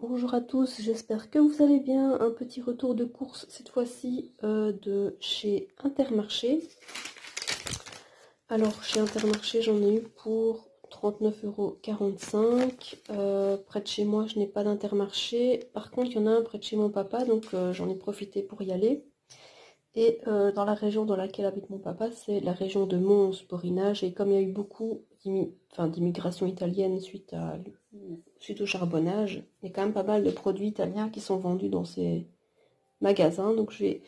Bonjour à tous, j'espère que vous allez bien. Un petit retour de course cette fois-ci de chez Intermarché. Alors chez Intermarché j'en ai eu pour 39,45 €. Près de chez moi je n'ai pas d'Intermarché. Par contre il y en a un près de chez mon papa, donc j'en ai profité pour y aller. Et dans la région dans laquelle habite mon papa, c'est la région de Mons, Borinage. Et comme il y a eu beaucoup d'immigration italienne suite au charbonnage, il y a quand même pas mal de produits italiens qui sont vendus dans ces magasins. Donc je vais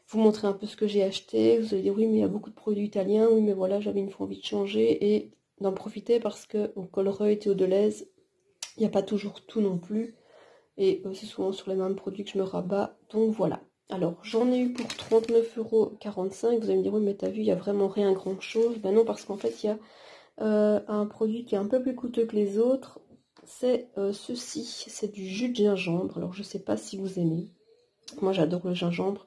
vous montrer un peu ce que j'ai acheté. Vous allez dire oui mais il y a beaucoup de produits italiens. Oui mais voilà, j'avais une fois envie de changer et d'en profiter parce que au Colruyt et au Delhaize, il n'y a pas toujours tout non plus. Et c'est souvent sur les mêmes produits que je me rabats. Donc voilà. Alors, j'en ai eu pour 39,45 €. Vous allez me dire, oui, mais t'as vu, il n'y a vraiment rien grand-chose. Ben non, parce qu'en fait, il y a un produit qui est un peu plus coûteux que les autres. C'est ceci, c'est du jus de gingembre. Alors, je ne sais pas si vous aimez. Moi, j'adore le gingembre.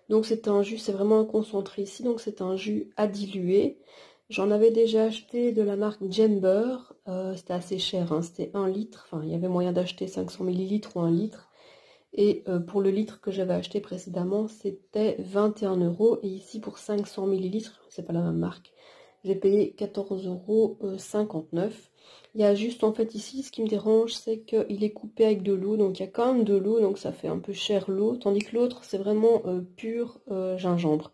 Donc, c'est un jus, c'est vraiment un concentré ici. Donc, c'est un jus à diluer. J'en avais déjà acheté de la marque Jember. C'était assez cher, hein, c'était 1 litre. Enfin, il y avait moyen d'acheter 500 millilitres ou 1 litre. Et pour le litre que j'avais acheté précédemment, c'était 21 €. Et ici, pour 500 millilitres, c'est pas la même marque, j'ai payé 14,59 €. Il y a juste, en fait, ici, ce qui me dérange, c'est qu'il est coupé avec de l'eau. Donc, il y a quand même de l'eau, donc ça fait un peu cher l'eau. Tandis que l'autre, c'est vraiment pur gingembre.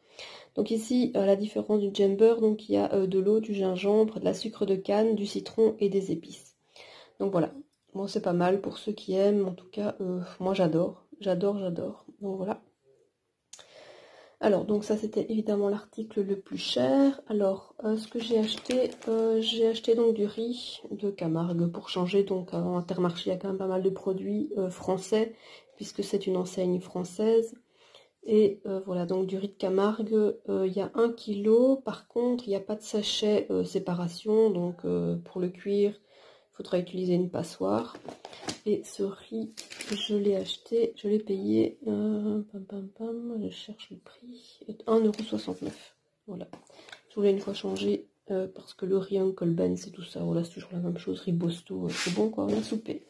Donc ici, la différence du Jember, donc il y a de l'eau, du gingembre, de la sucre de canne, du citron et des épices. Donc voilà, bon c'est pas mal pour ceux qui aiment, en tout cas moi j'adore, j'adore. Donc voilà. Alors donc ça c'était évidemment l'article le plus cher. Alors ce que j'ai acheté donc du riz de Camargue pour changer. Donc en Intermarché il y a quand même pas mal de produits français puisque c'est une enseigne française. Et voilà, donc du riz de Camargue, il y a 1 kilo. Par contre, il n'y a pas de sachet séparation. Donc pour le cuire, il faudra utiliser une passoire. Et ce riz, je l'ai acheté, je l'ai payé, je cherche le prix, 1,69 €. Voilà. Je voulais une fois changer parce que le riz Uncle Ben, c'est tout ça. Voilà, c'est toujours la même chose. Riz Bosto, c'est bon quoi, on a soupé.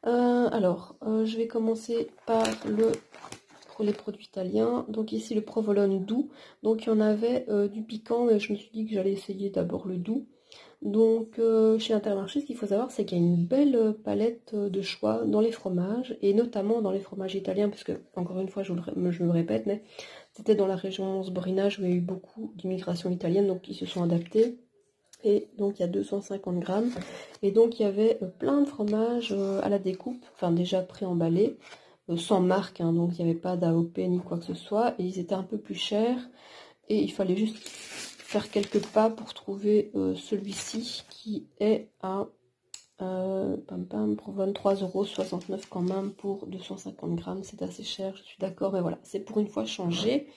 Je vais commencer par pour les produits italiens. Donc ici le provolone doux. Donc il y en avait du piquant, mais je me suis dit que j'allais essayer d'abord le doux. Donc chez Intermarché, ce qu'il faut savoir, c'est qu'il y a une belle palette de choix dans les fromages, et notamment dans les fromages italiens, puisque encore une fois je me répète, mais c'était dans la région Borinage où il y a eu beaucoup d'immigration italienne, donc ils se sont adaptés. Et donc il y a 250 grammes. Et donc il y avait plein de fromages à la découpe, enfin déjà pré-emballés, sans marque, hein, donc il n'y avait pas d'AOP ni quoi que ce soit, et ils étaient un peu plus chers, et il fallait juste faire quelques pas pour trouver celui-ci qui est à pour 23,69 € quand même pour 250 grammes, c'est assez cher, je suis d'accord, mais voilà, c'est pour une fois changé.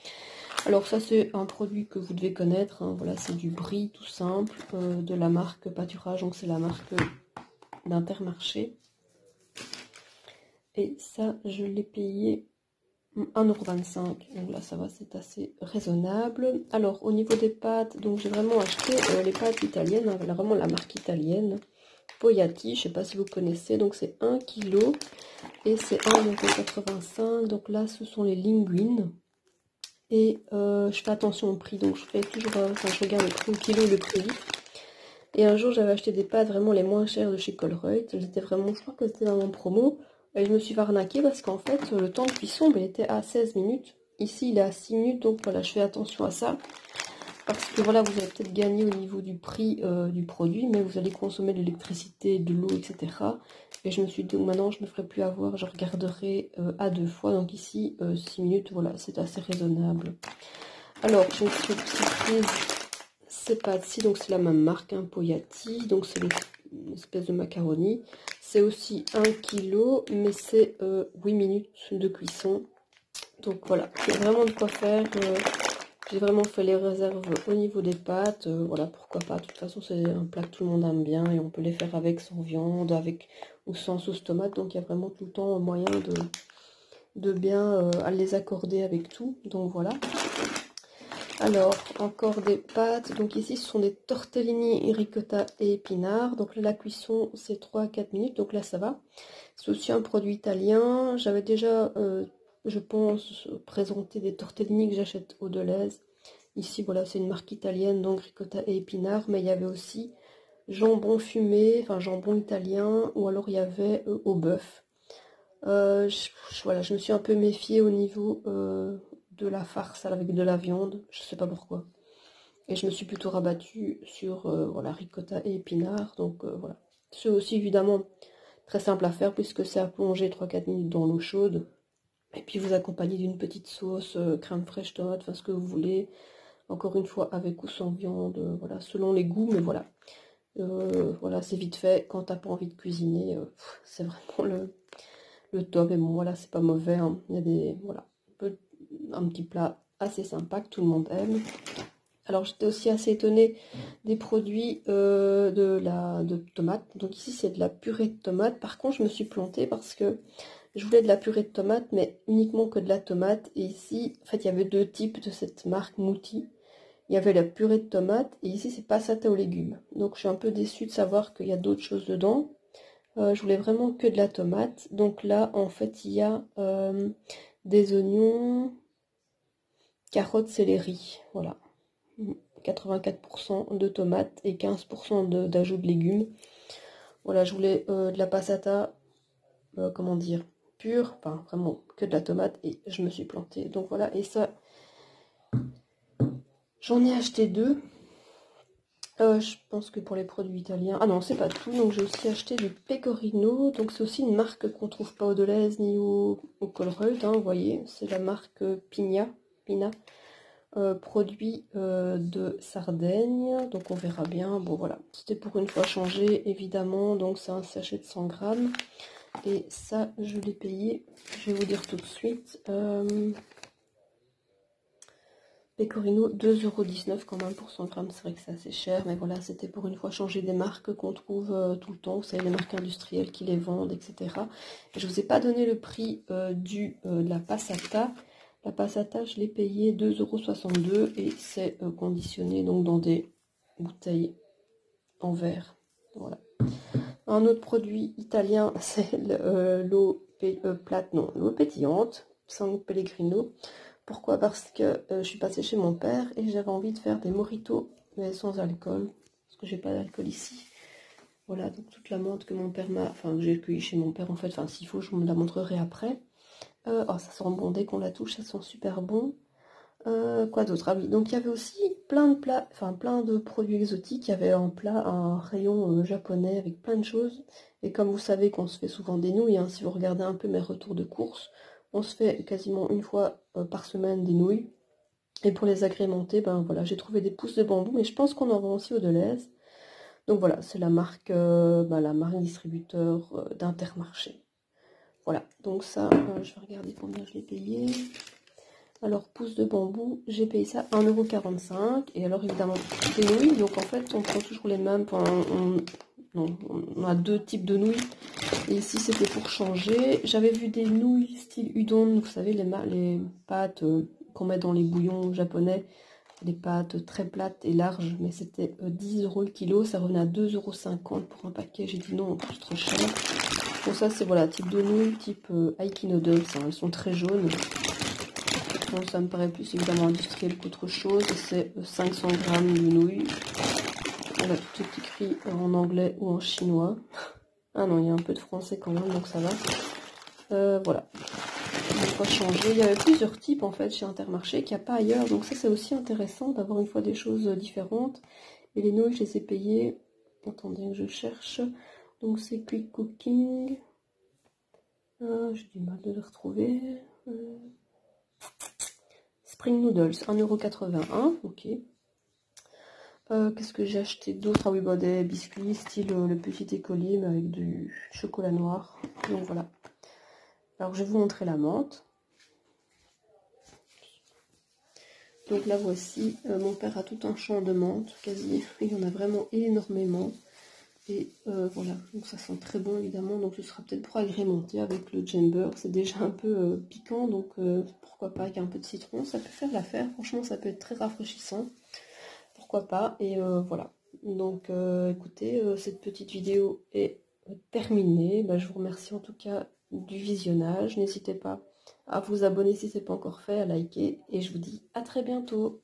Alors ça c'est un produit que vous devez connaître, hein, voilà, c'est du brie tout simple, de la marque Pâturage, donc c'est la marque d'Intermarché. Et ça je l'ai payé 1,25 €, donc là ça va, c'est assez raisonnable. Alors au niveau des pâtes, donc j'ai vraiment acheté les pâtes italiennes, hein, vraiment la marque italienne, Poyati, je sais pas si vous connaissez, donc c'est 1 kg et c'est 1,85 €. Donc là ce sont les linguines. Et je fais attention au prix, donc je fais toujours, je regarde le prix au kilo et le prix litre. Et un jour j'avais acheté des pâtes vraiment les moins chères de chez Colruyt, elles étaient vraiment, je crois que c'était dans mon promo, et je me suis fait arnaquer parce qu'en fait le temps de cuisson il était à 16 minutes, ici il est à 6 minutes, donc voilà, je fais attention à ça, parce que voilà, vous allez peut-être gagner au niveau du prix du produit, mais vous allez consommer de l'électricité, de l'eau, etc. Et je me suis dit, maintenant je ne me ferai plus avoir, je regarderai à 2 fois, donc ici 6 minutes, voilà, c'est assez raisonnable. Alors, donc ces pâtes-ci, donc c'est la même marque, hein, Poyati, donc c'est une espèce de macaroni. C'est aussi 1 kg, mais c'est 8 minutes de cuisson. Donc voilà, il y a vraiment de quoi faire. J'ai vraiment fait les réserves au niveau des pâtes. Voilà, pourquoi pas. De toute façon, c'est un plat que tout le monde aime bien et on peut les faire avec sans viande, avec ou sans sauce tomate. Donc il y a vraiment tout le temps moyen de bien les accorder avec tout. Donc voilà. Alors, encore des pâtes. Donc ici, ce sont des tortellini ricotta et épinards. Donc là, la cuisson, c'est 3 à 4 minutes. Donc là, ça va. C'est aussi un produit italien. J'avais déjà, je pense, présenté des tortellini que j'achète au Delhaize. Ici, voilà, c'est une marque italienne, donc ricotta et épinards. Mais il y avait aussi jambon fumé, enfin jambon italien, ou alors il y avait au bœuf. Voilà, je me suis un peu méfiée au niveau de la farce avec de la viande, je sais pas pourquoi. Et je me suis plutôt rabattue sur voilà, ricotta et épinards. Donc voilà. C'est aussi évidemment très simple à faire puisque c'est à plonger 3 4 minutes dans l'eau chaude. Et puis vous accompagnez d'une petite sauce, crème fraîche, tomate, enfin ce que vous voulez. Encore une fois, avec ou sans viande, voilà, selon les goûts, mais voilà. Voilà, c'est vite fait. Quand t'as pas envie de cuisiner, c'est vraiment le top. Et bon, voilà, c'est pas mauvais, hein. Il y a des, voilà, un petit plat assez sympa que tout le monde aime. Alors, j'étais aussi assez étonnée des produits de tomates. Donc ici, c'est de la purée de tomate. Par contre, je me suis plantée parce que je voulais de la purée de tomate, mais uniquement que de la tomate. Et ici, en fait, il y avait deux types de cette marque Mouti. Il y avait la purée de tomate et ici, c'est passata aux légumes. Donc, je suis un peu déçue de savoir qu'il y a d'autres choses dedans. Je voulais vraiment que de la tomate. Donc là, en fait, il y a des oignons, carottes, céleri. Voilà. 84% de tomates et 15% d'ajout de légumes. Voilà, je voulais de la passata, comment dire, pure, enfin vraiment que de la tomate et je me suis plantée. Donc voilà, et ça, j'en ai acheté deux. Je pense que pour les produits italiens... Ah non, c'est pas tout. Donc j'ai aussi acheté du pecorino. Donc c'est aussi une marque qu'on trouve pas au Delhaize ni au Colruyt, hein, vous voyez. C'est la marque Pina. Produit de Sardaigne. Donc on verra bien. Bon voilà, c'était pour une fois changé, évidemment. Donc c'est un sachet de 100 grammes. Et ça, je l'ai payé. Je vais vous dire tout de suite. Pecorino, 2,19 € quand même pour 100 grammes, c'est vrai que c'est assez cher, mais voilà, c'était pour une fois changer des marques qu'on trouve tout le temps, vous savez, les marques industrielles qui les vendent, etc. Et je ne vous ai pas donné le prix de la passata. La passata, je l'ai payé 2,62 € et c'est conditionné donc dans des bouteilles en verre. Voilà. Un autre produit italien, c'est l'eau plate, non, l'eau pétillante, San Pellegrino. Pourquoi? Parce que je suis passée chez mon père et j'avais envie de faire des mojitos, mais sans alcool, parce que j'ai pas d'alcool ici. Voilà, donc toute la menthe que mon père m'a, enfin que j'ai cueillie chez mon père en fait, enfin s'il faut je vous la montrerai après. Oh, ça sent bon dès qu'on la touche, ça sent super bon. Quoi d'autre? Ah oui, donc il y avait aussi plein de plats, enfin plein de produits exotiques. Il y avait un plat, un rayon japonais avec plein de choses. Et comme vous savez qu'on se fait souvent des nouilles, hein, si vous regardez un peu mes retours de course, on se fait quasiment une fois par semaine des nouilles. Et pour les agrémenter, ben voilà, j'ai trouvé des pousses de bambou, mais je pense qu'on en vend aussi au Delhaize. Donc voilà, c'est la marque distributeur d'Intermarché. Voilà, donc ça, je vais regarder combien je l'ai payé. Alors, pousse de bambou, j'ai payé ça 1,45 €. Et alors, évidemment, des nouilles. Donc, en fait, on prend toujours les mêmes. On a deux types de nouilles. Et ici, c'était pour changer. J'avais vu des nouilles style udon. Vous savez, les pâtes qu'on met dans les bouillons japonais. Des pâtes très plates et larges. Mais c'était 10 € le kilo. Ça revenait à 2,50 € pour un paquet. J'ai dit non, c'est trop cher. Bon, ça, c'est voilà, type de nouilles, type Aiki noodles. Hein, elles sont très jaunes. Bon, ça me paraît plus évidemment industriel qu'autre chose. C'est 500 grammes de nouilles. Voilà, tout est écrit en anglais ou en chinois. Ah non, il y a un peu de français quand même, donc ça va. Voilà. On va pas changer. Il y avait plusieurs types en fait chez Intermarché qu'il n'y a pas ailleurs. Donc ça, c'est aussi intéressant d'avoir une fois des choses différentes. Et les nouilles, je les ai payées. Attendez que je cherche. Donc c'est Quick Cooking. J'ai du mal de les retrouver. Spring Noodles, 1,81 €, ok. Qu'est-ce que j'ai acheté d'autre? Ah oui, bah, des biscuits, style le petit écolier, mais avec du chocolat noir. Donc voilà. Alors je vais vous montrer la menthe. Donc là voici, mon père a tout un champ de menthe, quasi. Il y en a vraiment énormément. Et voilà, donc ça sent très bon évidemment, donc ce sera peut-être pour agrémenter avec le jumper. C'est déjà un peu piquant, donc pourquoi pas avec un peu de citron, ça peut faire l'affaire, franchement ça peut être très rafraîchissant, pourquoi pas, et voilà. Donc écoutez, cette petite vidéo est terminée. Bah, je vous remercie en tout cas du visionnage, n'hésitez pas à vous abonner si ce n'est pas encore fait, à liker, et je vous dis à très bientôt.